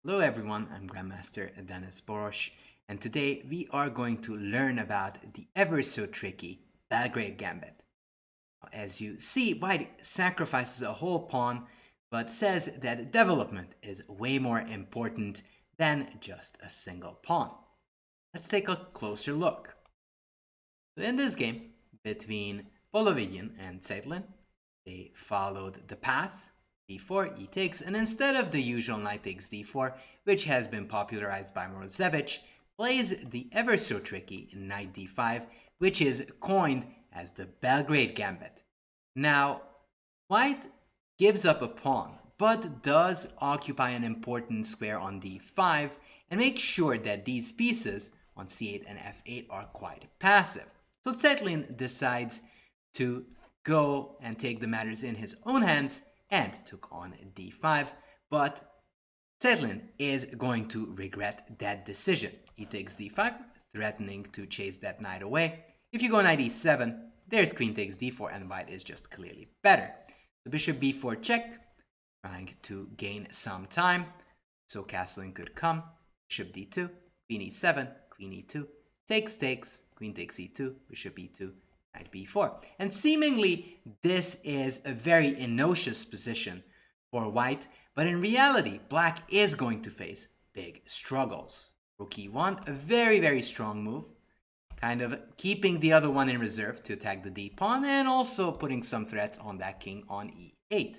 Hello everyone, I'm Grandmaster Denes Boros, and today we are going to learn about the ever so tricky Belgrade Gambit. As you see, white sacrifices a whole pawn, but says that development is way more important than just a single pawn. Let's take a closer look. In this game, between Polovidian and Zeitlin, they followed the path d4, e takes, and instead of the usual knight takes d4, which has been popularized by Morozevich, plays the ever so tricky knight d5, which is coined as the Belgrade Gambit. Now, white gives up a pawn, but does occupy an important square on d5 and makes sure that these pieces on c8 and f8 are quite passive. So Zeitlin decides to go and take the matters in his own hands and took on d5, but Zeitlin is going to regret that decision. He takes d5, threatening to chase that knight away. If you go knight e7, there's queen takes d4, and white is just clearly better. The bishop b4 check, trying to gain some time, so castling could come. Bishop d2, queen e7, queen e2, takes, queen takes e2, bishop e2, knight b4. And seemingly, this is a very innocuous position for white, but in reality, black is going to face big struggles. Rook e1, a very, very strong move, kind of keeping the other one in reserve to attack the d-pawn, and also putting some threats on that king on e8.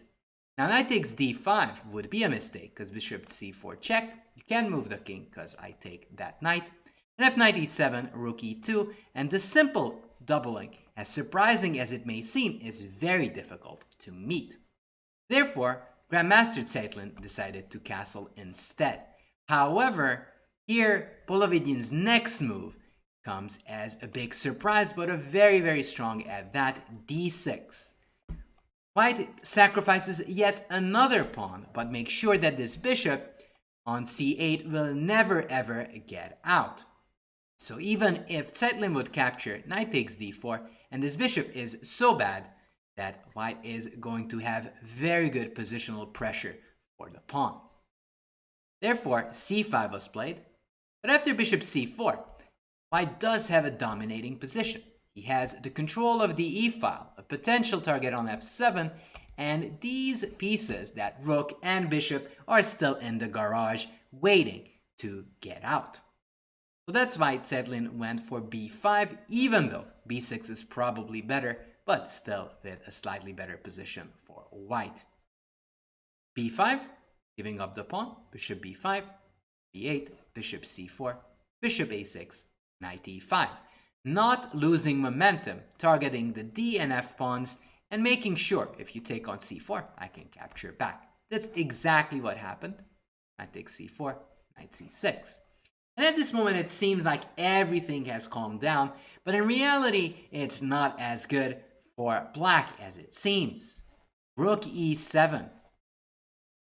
Now, knight takes d5 would be a mistake, because bishop c4 check. You can move the king, because I take that knight. And if knight e7, rook e2, and the simple doubling, as surprising as it may seem, is very difficult to meet. Therefore, Grandmaster Zeitlin decided to castle instead. However, here, Polovidian's next move comes as a big surprise, but a very, very strong at that, d6. White sacrifices yet another pawn, but makes sure that this bishop on c8 will never ever get out. So even if Zeitlin would capture knight takes d4, and this bishop is so bad that white is going to have very good positional pressure for the pawn. Therefore, c5 was played, but after bishop c4, white does have a dominating position. He has the control of the e-file, a potential target on f7, and these pieces, that rook and bishop, are still in the garage waiting to get out. So that's why Zeitlin went for b5, even though b6 is probably better, but still with a slightly better position for white. b5, giving up the pawn, bishop b5, b8, bishop c4, bishop a6, knight e5. Not losing momentum, targeting the d and f pawns, and making sure if you take on c4, I can capture back. That's exactly what happened. Knight takes c4, knight c6. And at this moment, it seems like everything has calmed down, but in reality, it's not as good for black as it seems. Rook e7.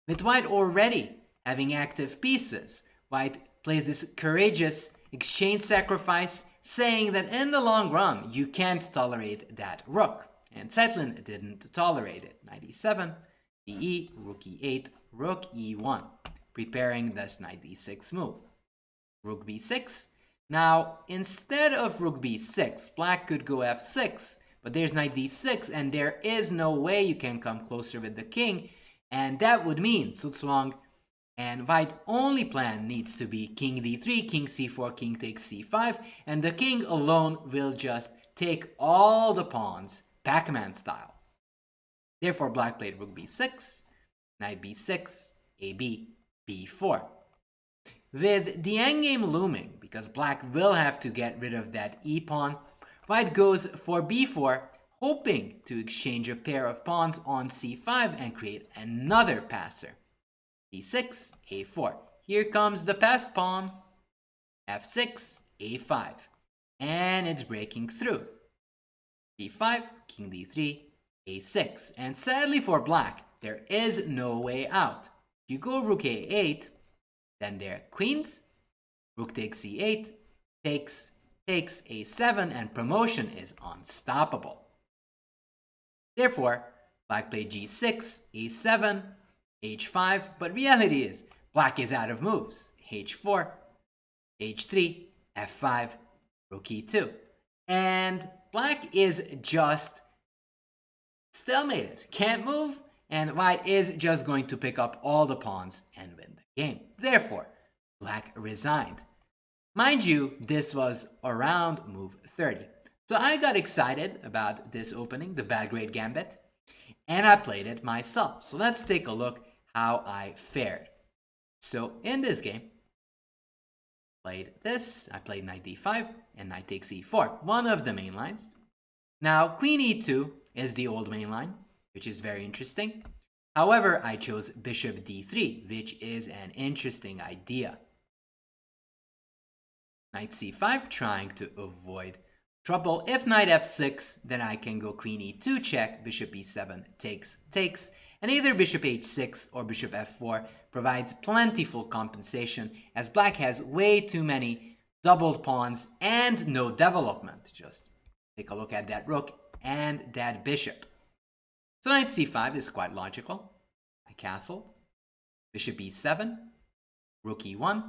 With white already having active pieces, white plays this courageous exchange sacrifice, saying that in the long run, you can't tolerate that rook. And Zeitlin didn't tolerate it. Knight e7, e, rook e8, rook e1, preparing this knight d6 move. Rook b6. Now, instead of rook b6, black could go f6, but there's knight d6, and there is no way you can come closer with the king, and that would mean Sutswang and white only plan needs to be king d3, king c4, king takes c5, and the king alone will just take all the pawns, Pac-Man style. Therefore, black played rook b6, knight b6, ab, b4. With the endgame looming, because black will have to get rid of that e-pawn, white goes for b4, hoping to exchange a pair of pawns on c5 and create another passer. d6, a4. Here comes the passed pawn. f6, a5. And it's breaking through. b5, king d3, a6. And sadly for black, there is no way out. If you go rook a8, then there are queens, rook takes c8, takes a7, and promotion is unstoppable. Therefore, black played g6, a7, h5, but reality is Black is out of moves. H4, H3, F5, Rook E2. And black is just stalemated. Can't move, and white is just going to pick up all the pawns and win the game. Therefore, black resigned. Mind you, this was around move 30. So I got excited about this opening, the Belgrade Gambit, and I played it myself. So let's take a look how I fared. So in this game, played this. I played knight d5 and knight takes e4, one of the main lines. Now, queen e2 is the old main line, which is very interesting. However, I chose bishop d3, which is an interesting idea. Knight c5, trying to avoid trouble. If knight f6, then I can go queen e2 check, bishop e7 takes, and either bishop h6 or bishop f4 provides plentiful compensation, as black has way too many doubled pawns and no development. Just take a look at that rook and that bishop. So knight c5 is quite logical. I castled. Bishop e7, rook e1,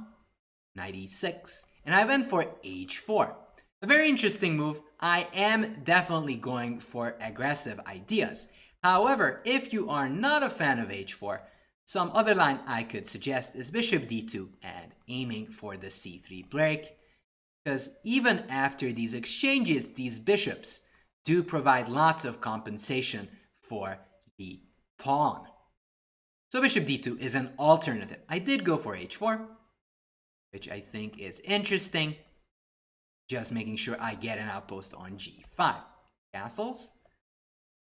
knight e6, and I went for h4. A very interesting move. I am definitely going for aggressive ideas. However, if you are not a fan of h4, some other line I could suggest is bishop d2 and aiming for the c3 break. Because even after these exchanges, these bishops do provide lots of compensation for the pawn. So bishop d2 is an alternative. I did go for h4, which I think is interesting. Just making sure I get an outpost on g5. Castles.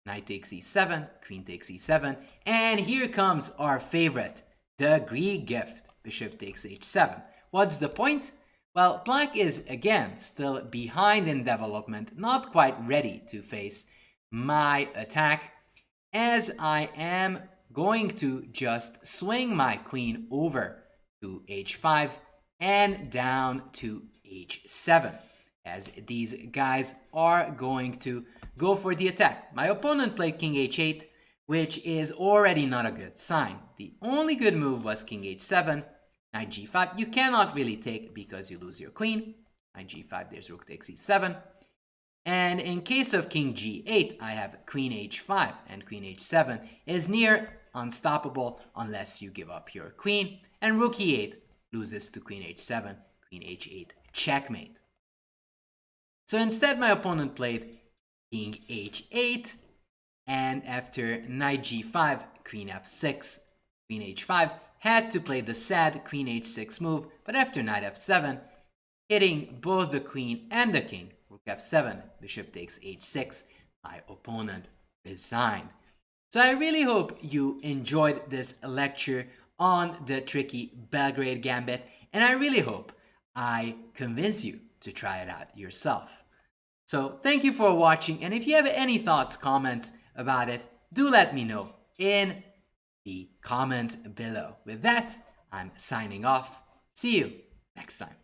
Knight takes e7, queen takes e7, and here comes our favorite, the Greek gift. Bishop takes h7. What's the point? Well, black is again still behind in development, not quite ready to face my attack, as I am going to just swing my queen over to h5 and down to h7, as these guys are going to go for the attack. My opponent played king h8, which is already not a good sign. The only good move was king h7, knight g5. You cannot really take because you lose your queen. Knight g5, there's rook takes e7. And in case of king g8, I have queen h5, and queen h7 is near unstoppable unless you give up your queen. And rook e8 loses to queen h7, queen h8, checkmate. So instead, my opponent played king h8, and after knight g5, queen f6, queen h5, had to play the sad queen h6 move, but after knight f7, hitting both the queen and the king, rook f7, bishop takes h6, my opponent resigned. So I really hope you enjoyed this lecture on the tricky Belgrade Gambit, and I really hope I convince you to try it out yourself. So thank you for watching, and if you have any thoughts, comments about it, do let me know in the comments below. With that, I'm signing off. See you next time.